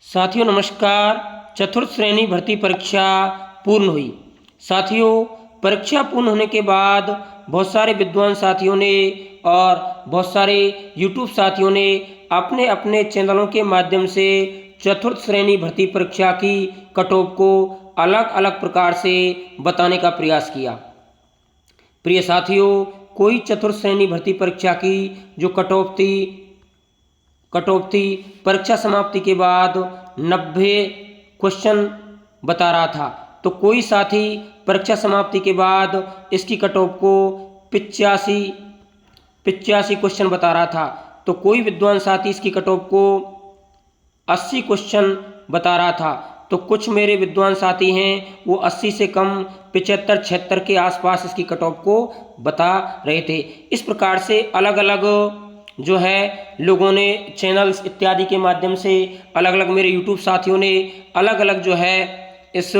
साथियों नमस्कार। चतुर्थ श्रेणी भर्ती परीक्षा पूर्ण हुई। साथियों, परीक्षा पूर्ण होने के बाद बहुत सारे विद्वान साथियों ने और बहुत सारे यूट्यूब साथियों ने अपने अपने चैनलों के माध्यम से चतुर्थ श्रेणी भर्ती परीक्षा की कट ऑफ को अलग अलग प्रकार से बताने का प्रयास किया। प्रिय साथियों, कोई चतुर्थ श्रेणी भर्ती परीक्षा की जो कट ऑफ थी परीक्षा समाप्ति के बाद 90 क्वेश्चन बता रहा था, तो कोई साथी परीक्षा समाप्ति के बाद इसकी कट ऑफ को 85 क्वेश्चन बता रहा था, तो कोई विद्वान साथी इसकी कट ऑफ को 80 क्वेश्चन बता रहा था। तो कुछ मेरे विद्वान साथी हैं वो 80 से कम 75-76 के आसपास इसकी कट ऑफ को बता रहे थे। इस प्रकार से अलग अलग जो है लोगों ने चैनल्स इत्यादि के माध्यम से अलग अलग मेरे यूट्यूब साथियों ने अलग अलग जो है इस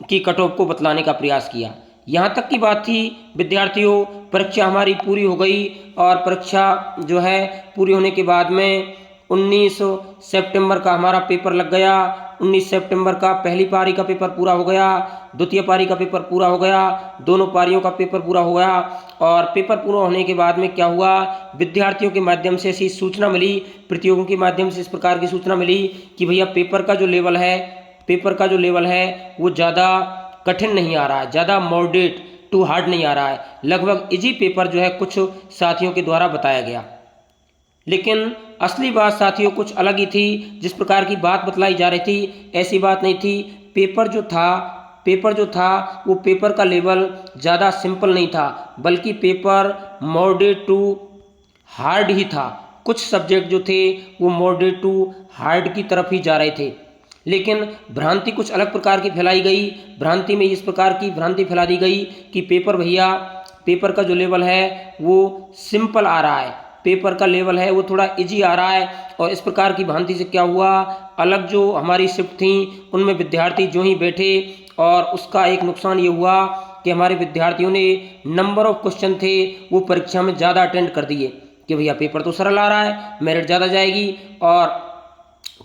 की कट ऑफ को बतलाने का प्रयास किया। यहाँ तक की बात थी विद्यार्थियों, परीक्षा हमारी पूरी हो गई और परीक्षा जो है पूरी होने के बाद में 19 सितंबर का हमारा पेपर लग गया। 19 सितंबर का पहली पारी का पेपर पूरा हो गया, द्वितीय पारी का पेपर पूरा हो गया, दोनों पारियों का पेपर पूरा हो गया। और पेपर पूरा होने के बाद में क्या हुआ, विद्यार्थियों के माध्यम से ऐसी सूचना मिली, प्रतियोगियों के माध्यम से इस प्रकार की सूचना मिली कि भैया पेपर का जो लेवल है वो ज़्यादा कठिन नहीं आ रहा है, ज़्यादा मॉडरेट टू हार्ड नहीं आ रहा है, लगभग इजी पेपर जो है कुछ साथियों के द्वारा बताया गया। लेकिन असली बात साथियों कुछ अलग ही थी। जिस प्रकार की बात बतलाई जा रही थी ऐसी बात नहीं थी। पेपर जो था वो पेपर का लेवल ज़्यादा सिंपल नहीं था, बल्कि पेपर मॉडरेट टू हार्ड ही था। कुछ सब्जेक्ट जो थे वो मॉडरेट टू हार्ड की तरफ ही जा रहे थे। लेकिन भ्रांति कुछ अलग प्रकार की फैलाई गई। भ्रांति में इस प्रकार की भ्रांति फैला दी गई कि पेपर का जो लेवल है वो सिंपल आ रहा है, पेपर का लेवल है वो थोड़ा इजी आ रहा है। और इस प्रकार की भ्रांति से क्या हुआ, अलग जो हमारी शिफ्ट थी उनमें विद्यार्थी जो ही बैठे, और उसका एक नुकसान ये हुआ कि हमारे विद्यार्थियों ने नंबर ऑफ क्वेश्चन थे वो परीक्षा में ज़्यादा अटेंड कर दिए कि भैया पेपर तो सरल आ रहा है, मेरिट ज़्यादा जाएगी। और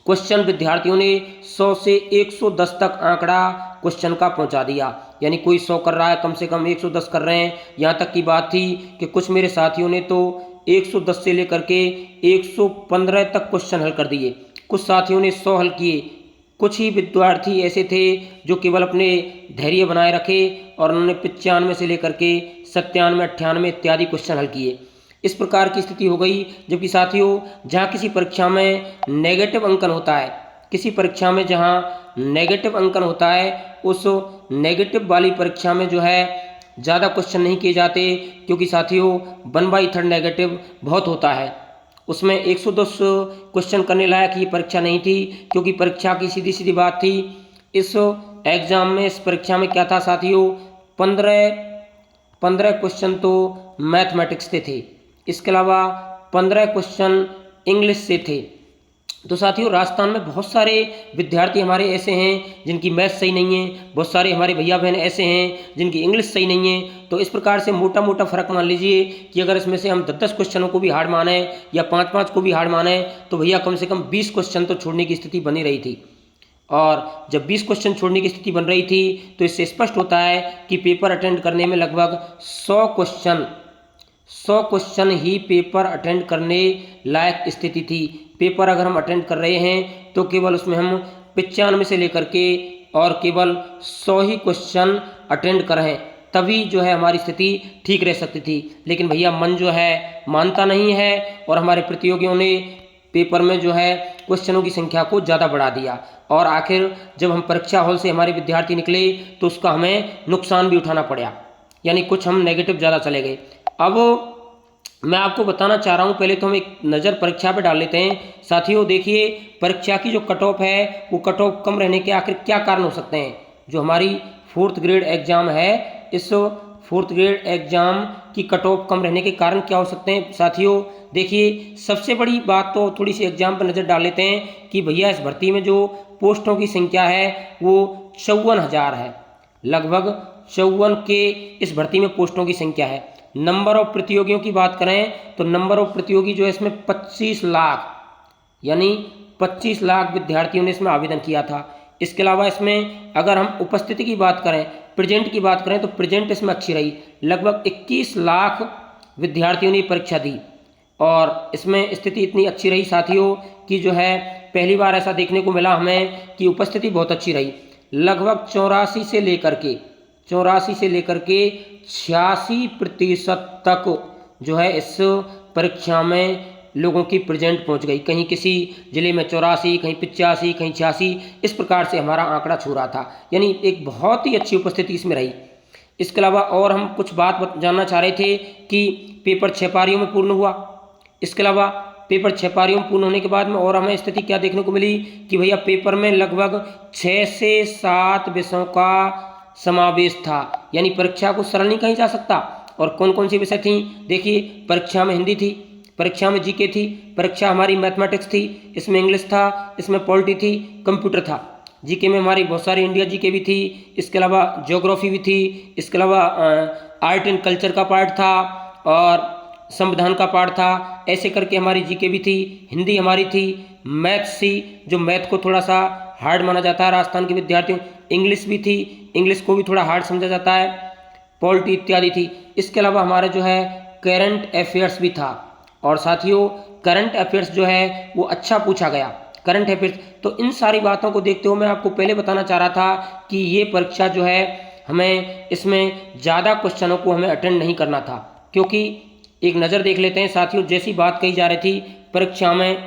क्वेश्चन विद्यार्थियों ने 100 से 110 तक आंकड़ा क्वेश्चन का पहुंचा दिया, यानी कोई 100 कर रहा है कम से कम 110 कर रहे हैं। यहाँ तक की बात थी कि कुछ मेरे साथियों ने तो 110 से लेकर के 115 तक क्वेश्चन हल कर दिए, कुछ साथियों ने 100 हल किए। कुछ ही विद्यार्थी ऐसे थे जो केवल अपने धैर्य बनाए रखे और उन्होंने 95 से लेकर के 97, 98 इत्यादि क्वेश्चन हल किए। इस प्रकार की स्थिति हो गई। जबकि साथियों, जहाँ किसी परीक्षा में नेगेटिव अंकन होता है, किसी परीक्षा में जहाँ नेगेटिव अंकन होता है, उस नेगेटिव वाली परीक्षा में जो है ज़्यादा क्वेश्चन नहीं किए जाते, क्योंकि साथियों 1/3 नेगेटिव बहुत होता है। उसमें 110 क्वेश्चन करने लायक ये परीक्षा नहीं थी, क्योंकि परीक्षा की सीधी सीधी बात थी। इस एग्ज़ाम में, इस परीक्षा में क्या था साथियों, 15 क्वेश्चन तो मैथमेटिक्स से थे, इसके अलावा 15 क्वेश्चन इंग्लिश से थे। तो साथियों, राजस्थान में बहुत सारे विद्यार्थी हमारे ऐसे हैं जिनकी मैथ सही नहीं है, बहुत सारे हमारे भैया बहन ऐसे हैं जिनकी इंग्लिश सही नहीं है। तो इस प्रकार से मोटा मोटा फ़र्क मान लीजिए कि अगर इसमें से हम 10-10 क्वेश्चनों को भी हार्ड माने या 5-5 को भी हार्ड माने, तो भैया कम से कम 20 क्वेश्चन तो छोड़ने की स्थिति बनी रही थी। और जब 20 क्वेश्चन छोड़ने की स्थिति बन रही थी तो इससे स्पष्ट होता है कि पेपर अटेंड करने में लगभग 100 क्वेश्चन ही पेपर अटेंड करने लायक स्थिति थी। पेपर अगर हम अटेंड कर रहे हैं तो केवल उसमें हम 95 से लेकर के और केवल 100 ही क्वेश्चन अटेंड कर रहे हैं, तभी जो है हमारी स्थिति ठीक रह सकती थी। लेकिन भैया मन जो है मानता नहीं है, और हमारे प्रतियोगियों ने पेपर में जो है क्वेश्चनों की संख्या को ज़्यादा बढ़ा दिया। और आखिर जब हम परीक्षा हॉल से हमारे विद्यार्थी निकले तो उसका हमें नुकसान भी उठाना पड़ा, यानी कुछ हम नेगेटिव ज़्यादा चले गए। अब मैं आपको बताना चाह रहा हूँ, पहले तो हम एक नज़र परीक्षा पे डाल लेते हैं। साथियों देखिए, परीक्षा की जो कट ऑफ है वो कट ऑफ कम रहने के आखिर क्या कारण हो सकते हैं। जो हमारी 4th ग्रेड एग्ज़ाम है, इस 4th ग्रेड एग्ज़ाम की कट ऑफ कम रहने के कारण क्या हो सकते हैं साथियों। देखिए, सबसे बड़ी बात तो थोड़ी सी एग्ज़ाम पर नज़र डाल लेते हैं कि भैया इस भर्ती में जो पोस्टों की संख्या है वो 54,000 है, लगभग 54 के इस भर्ती में पोस्टों की संख्या है। नंबर ऑफ प्रतियोगियों की बात करें तो नंबर ऑफ प्रतियोगी जो है इसमें 25 लाख, यानी 25 लाख विद्यार्थियों ने इसमें आवेदन किया था। इसके अलावा इसमें अगर हम उपस्थिति की बात करें, प्रेजेंट की बात करें, तो प्रेजेंट इसमें अच्छी रही। लगभग 21 लाख विद्यार्थियों ने परीक्षा दी और इसमें स्थिति इतनी अच्छी रही साथियों कि जो है पहली बार ऐसा देखने को मिला हमें कि उपस्थिति बहुत अच्छी रही। लगभग 84 से लेकर के 86% तक जो है इस परीक्षा में लोगों की प्रेजेंट पहुंच गई। कहीं किसी जिले में 84, कहीं 85, कहीं 86, इस प्रकार से हमारा आंकड़ा छू रहा था। यानी एक बहुत ही अच्छी उपस्थिति इसमें रही। इसके अलावा और हम कुछ बात जानना चाह रहे थे कि पेपर 6 पारियों में पूर्ण हुआ। इसके अलावा पेपर 6 पारियों में पूर्ण होने के बाद में और हमें स्थिति क्या देखने को मिली कि भैया पेपर में लगभग 6 से 7 विषयों का समावेश था। यानी परीक्षा को सरल नहीं कहा जा सकता। और कौन कौन सी विषय थी? देखिए, परीक्षा में हिंदी थी, परीक्षा में जीके थी, परीक्षा हमारी मैथमेटिक्स थी, इसमें इंग्लिश था, इसमें पॉलिटी थी, कंप्यूटर था। जीके में हमारी बहुत सारी इंडिया जीके भी थी, इसके अलावा ज्योग्राफी भी थी, इसके अलावा आर्ट एंड कल्चर का पार्ट था और संविधान का पार्ट था। ऐसे करके हमारी जीके भी थी, हिंदी हमारी थी, मैथ्स थी जो मैथ को थोड़ा सा हार्ड माना जाता है राजस्थान के विद्यार्थियों, इंग्लिश भी थी, इंग्लिश को भी थोड़ा हार्ड समझा जाता है, पॉलिटी इत्यादि थी। इसके अलावा हमारा जो है करंट अफेयर्स भी था। और साथियों करंट अफेयर्स जो है वो अच्छा पूछा गया, करंट अफेयर्स। तो इन सारी बातों को देखते हुए मैं आपको पहले बताना चाह रहा था कि ये परीक्षा जो है हमें इसमें ज़्यादा क्वेश्चनों को हमें अटेंड नहीं करना था। क्योंकि एक नज़र देख लेते हैं साथियों, जैसी बात कही जा रही थी परीक्षा में,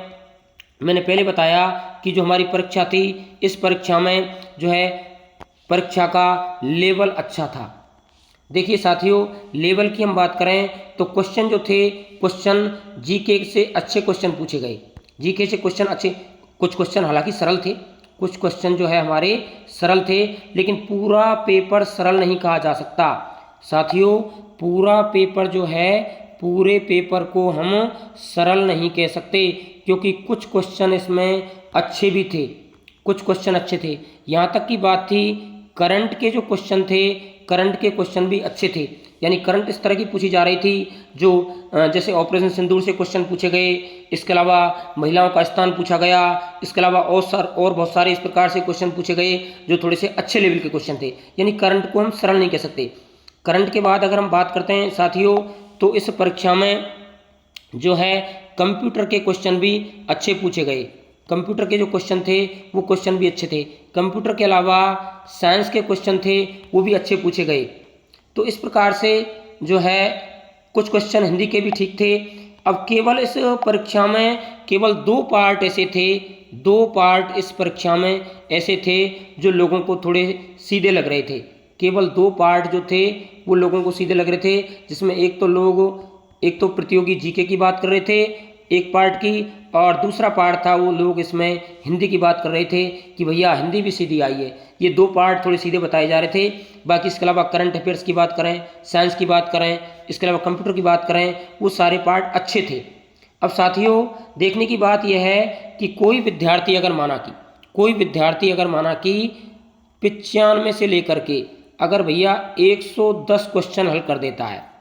मैंने पहले बताया कि जो हमारी परीक्षा थी, इस परीक्षा में जो है परीक्षा का लेवल अच्छा था। देखिए साथियों, लेवल की हम बात करें तो क्वेश्चन जो थे, क्वेश्चन जीके से अच्छे क्वेश्चन पूछे गए। जीके से क्वेश्चन अच्छे, कुछ क्वेश्चन हालांकि सरल थे, कुछ क्वेश्चन जो है हमारे सरल थे, लेकिन पूरा पेपर सरल नहीं कहा जा सकता साथियों। पूरा पेपर जो है, पूरे पेपर को हम सरल नहीं कह सकते, क्योंकि कुछ क्वेश्चन इसमें अच्छे भी थे, कुछ क्वेश्चन अच्छे थे। यहाँ तक की बात थी करंट के जो क्वेश्चन थे, करंट के क्वेश्चन भी अच्छे थे। यानी करंट इस तरह की पूछी जा रही थी जो जैसे ऑपरेशन सिंदूर से क्वेश्चन पूछे गए, इसके अलावा महिलाओं का स्थान पूछा गया, इसके अलावा और बहुत सारे इस प्रकार से क्वेश्चन पूछे गए जो थोड़े से अच्छे लेवल के क्वेश्चन थे। यानी करंट को हम सरल नहीं कह सकते। करंट के बाद अगर हम बात करते हैं साथियों, तो इस परीक्षा में जो है कंप्यूटर के क्वेश्चन भी अच्छे पूछे गए। कंप्यूटर के जो क्वेश्चन थे वो क्वेश्चन भी अच्छे थे। कंप्यूटर के अलावा साइंस के क्वेश्चन थे वो भी अच्छे पूछे गए। तो इस प्रकार से जो है कुछ क्वेश्चन हिंदी के भी ठीक थे। अब केवल इस परीक्षा में केवल 2 पार्ट ऐसे थे, 2 पार्ट इस परीक्षा में ऐसे थे जो लोगों को थोड़े सीधे लग रहे थे। केवल 2 पार्ट जो थे वो लोगों को सीधे लग रहे थे, जिसमें एक तो प्रतियोगी जीके की बात कर रहे थे एक पार्ट की, और दूसरा पार्ट था वो लोग इसमें हिंदी की बात कर रहे थे कि भैया हिंदी भी सीधी आई है। ये 2 पार्ट थोड़े सीधे बताए जा रहे थे। बाकी इसके अलावा करंट अफेयर्स की बात करें, साइंस की बात करें, इसके अलावा कंप्यूटर की बात करें, वो सारे पार्ट अच्छे थे। अब साथियों देखने की बात यह है कि कोई विद्यार्थी अगर माना कि 95 से लेकर के अगर भैया 110 क्वेश्चन हल कर देता है,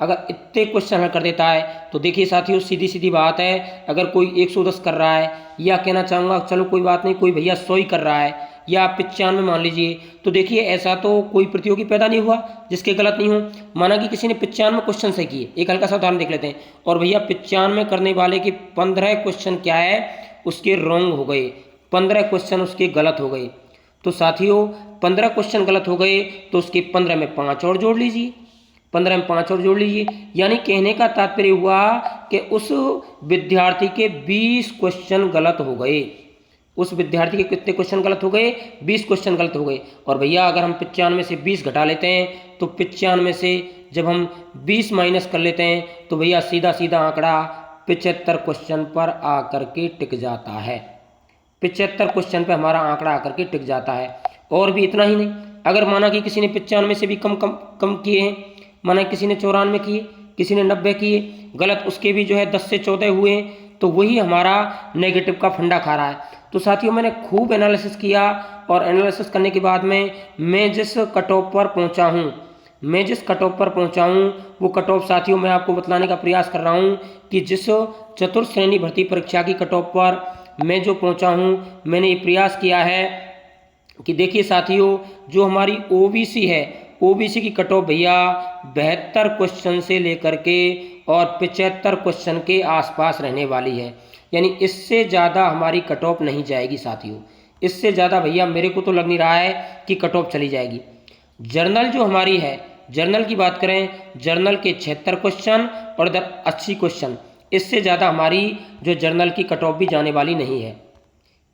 अगर इतने क्वेश्चन हल कर देता है, तो देखिए साथियों सीधी सीधी बात है, अगर कोई 110 कर रहा है, या कहना चाहूँगा चलो कोई बात नहीं, कोई भैया 100 ही कर रहा है या 95 मान लीजिए, तो देखिए ऐसा तो कोई प्रतियोगी पैदा नहीं हुआ जिसके गलत नहीं हो। माना कि किसी ने 95 क्वेश्चन सही किए, एक हल्का सा उदाहरण देख लेते हैं, और भैया 95 करने वाले के 15 क्वेश्चन क्या है उसके रॉन्ग हो गए, 15 क्वेश्चन उसके गलत हो गए। तो साथियों 15 क्वेश्चन गलत हो गए तो उसके 15 में 5 और जोड़ लीजिए, 15 में 5 और जोड़ लीजिए। यानी कहने का तात्पर्य हुआ कि उस विद्यार्थी के 20 क्वेश्चन गलत हो गए। उस विद्यार्थी के कितने क्वेश्चन गलत हो गए? 20 क्वेश्चन गलत हो गए। और भैया अगर हम 95 से 20 घटा लेते हैं तो 95 से जब हम 20 माइनस कर लेते हैं तो भैया सीधा सीधा आंकड़ा 75 क्वेश्चन पर आकर के टिक जाता है। 75 क्वेश्चन पर हमारा आंकड़ा आकर के टिक जाता है। और भी इतना ही नहीं, अगर माना कि किसी ने 95 से भी कम किए हैं, माना किसी ने 94 किए, किसी ने 90 किए, गलत उसके भी जो है 10 से 14 हुए, तो वही हमारा नेगेटिव का फंडा खा रहा है। तो साथियों मैंने खूब एनालिसिस किया और एनालिसिस करने के बाद में मैं जिस कट ऑफ पर पहुंचा हूं वो कट ऑफ साथियों मैं आपको बतलाने का प्रयास कर रहा हूं कि जिस चतुर्थ श्रेणी भर्ती परीक्षा की कट ऑफ पर मैं जो पहुंचा हूं, मैंने ये प्रयास किया है कि देखिए साथियों, जो हमारी ओबीसी है, ओबीसी की कट ऑफ भैया 72 क्वेश्चन से लेकर के और 75 क्वेश्चन के आसपास रहने वाली है। यानी इससे ज़्यादा हमारी कट ऑफ नहीं जाएगी साथियों, इससे ज़्यादा भैया मेरे को तो लग नहीं रहा है कि कट ऑफ चली जाएगी। जर्नल जो हमारी है, जर्नल की बात करें, जर्नल के 76 क्वेश्चन और इधर 80 क्वेश्चन, इससे ज़्यादा हमारी जो जर्नल की कट ऑफ भी जाने वाली नहीं है।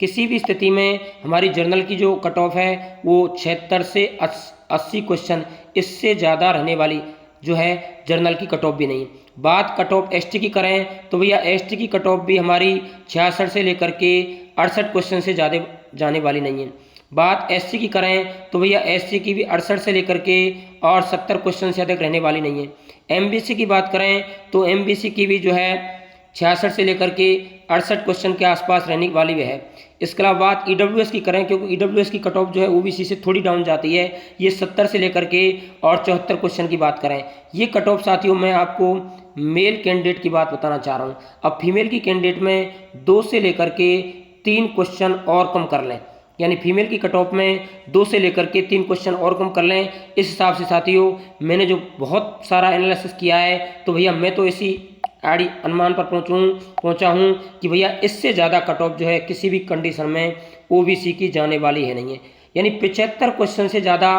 किसी भी स्थिति में हमारी जर्नल की जो कट ऑफ है वो 76 से 80 क्वेश्चन, इससे ज़्यादा रहने वाली जो है जर्नल की कट ऑफ भी नहीं। बात कट ऑफ एसटी की करें तो भैया एसटी की कट ऑफ भी हमारी 66 से लेकर के 68 क्वेश्चन से ज़्यादा जाने वाली नहीं है। बात एससी की करें तो भैया एससी की भी 68 से लेकर के और 70 क्वेश्चन से अधिक रहने वाली नहीं है। एमबीसी की बात करें तो एमबीसी की भी जो है 66 से लेकर के 68 क्वेश्चन के आसपास रहने वाली है। इसके अलावा बात ईडब्ल्यूएस की करें, क्योंकि ईडब्ल्यूएस की कट ऑफ जो है ओबीसी से थोड़ी डाउन जाती है, ये 70 से लेकर के और 74 क्वेश्चन की बात करें। ये कट ऑफ साथियों मैं आपको मेल कैंडिडेट की बात बताना चाह रहा हूँ। अब फीमेल की कैंडिडेट में 2 से लेकर के 3 क्वेश्चन और कम कर लें, यानी फीमेल की कट ऑफ में 2 से लेकर के 3 क्वेश्चन और कम कर लें। इस हिसाब से साथियों मैंने जो बहुत सारा एनालिसिस किया है, तो भैया मैं तो इसी आड़ी अनुमान पर पहुंचा हूं कि भैया इससे ज़्यादा कट ऑफ जो है किसी भी कंडीशन में ओबीसी की जाने वाली है नहीं है। यानी 75 क्वेश्चन से ज़्यादा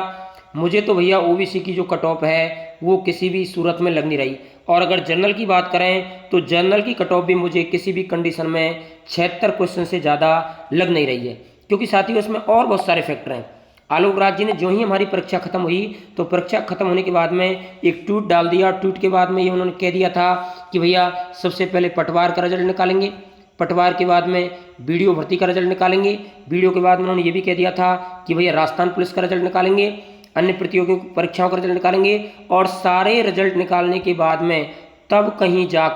मुझे तो भैया ओबीसी की जो कट ऑफ है वो किसी भी सूरत में लग नहीं रही। और अगर जर्नल की बात करें तो जर्नल की कट ऑफ भी मुझे किसी भी कंडीशन में 76 क्वेश्चन से ज़्यादा लग नहीं रही है, क्योंकि साथियों इसमें और बहुत सारे फैक्टर हैं। आलोक राज जी ने जो ही हमारी परीक्षा खत्म हुई तो परीक्षा खत्म होने के बाद में एक ट्वीट डाल दिया। ट्वीट के बाद में ये उन्होंने कह दिया था कि भैया सबसे पहले पटवार का रिजल्ट निकालेंगे, पटवार के बाद में बीडीओ भर्ती का रिजल्ट निकालेंगे, बीडीओ के बाद में उन्होंने ये भी कह दिया था कि भैया राजस्थान पुलिस का रिजल्ट निकालेंगे, अन्य प्रतियोगी परीक्षाओं का रिजल्ट निकालेंगे। और सारे रिजल्ट निकालने के बाद में तब कहीं जा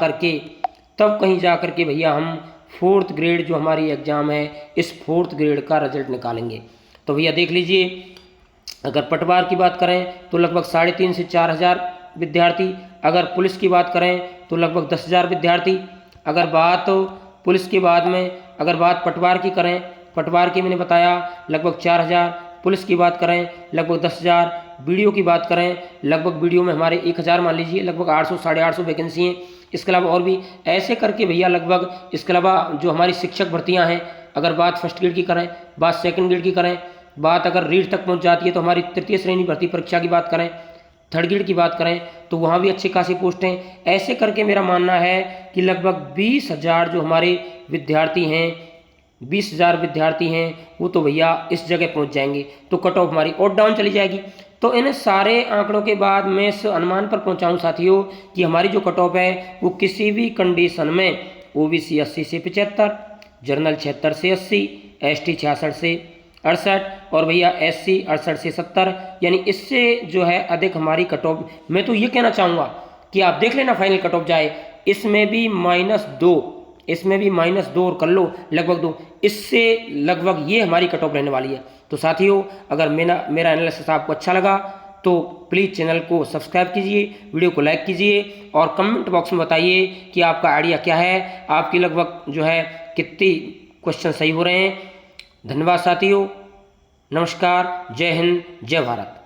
करके भैया हम 4th ग्रेड जो हमारी एग्ज़ाम है, इस 4th ग्रेड का रिजल्ट निकालेंगे। तो भैया देख लीजिए, अगर पटवार की बात करें तो लगभग 3,500 से 4,000 विद्यार्थी, अगर पुलिस की बात करें तो लगभग 10,000 विद्यार्थी। अगर बात पुलिस के बाद में अगर बात पटवार की करें, पटवार की मैंने बताया लगभग 4,000, पुलिस की बात करें लगभग 10,000, बीडीओ की बात करें लगभग बीडीओ में हमारे 1,000 मान लीजिए, लगभग 800 850 वैकेंसी हैं। इसके अलावा और भी ऐसे करके भैया लगभग, इसके अलावा जो हमारी शिक्षक भर्तियां हैं, अगर बात फर्स्ट ग्रेड की करें, बात सेकंड ग्रेड की करें, बात अगर रीड तक पहुंच जाती है तो हमारी तृतीय श्रेणी भर्ती परीक्षा की बात करें, थर्ड ग्रेड की बात करें तो वहाँ भी अच्छी खासी पोस्ट हैं। ऐसे करके मेरा मानना है कि लगभग 20,000 जो हमारे विद्यार्थी हैं, 20,000 विद्यार्थी हैं, वो तो भैया इस जगह पहुंच जाएंगे, तो कट ऑफ हमारी और डाउन चली जाएगी। तो इन सारे आंकड़ों के बाद मैं इस अनुमान पर पहुंचा हूं साथियों कि हमारी जो कट ऑफ है वो किसी भी कंडीशन में ओबीसी 80 से 75, जर्नल 76 से 80, एसटी 66 से 68 और भैया एससी 68 से 70, यानी इससे जो है अधिक हमारी कट ऑफ। मैं तो ये कहना चाहूँगा कि आप देख लेना फाइनल कट ऑफ जाए, इसमें भी -2, इसमें भी -2 और कर लो लगभग 2, इससे लगभग ये हमारी कट ऑफ रहने वाली है। तो साथियों अगर मेरा एनालिसिस आपको अच्छा लगा तो प्लीज़ चैनल को सब्सक्राइब कीजिए, वीडियो को लाइक कीजिए और कमेंट बॉक्स में बताइए कि आपका आइडिया क्या है, आपकी लगभग जो है कितनी क्वेश्चन सही हो रहे हैं। धन्यवाद साथियों, नमस्कार, जय हिंद, जय भारत।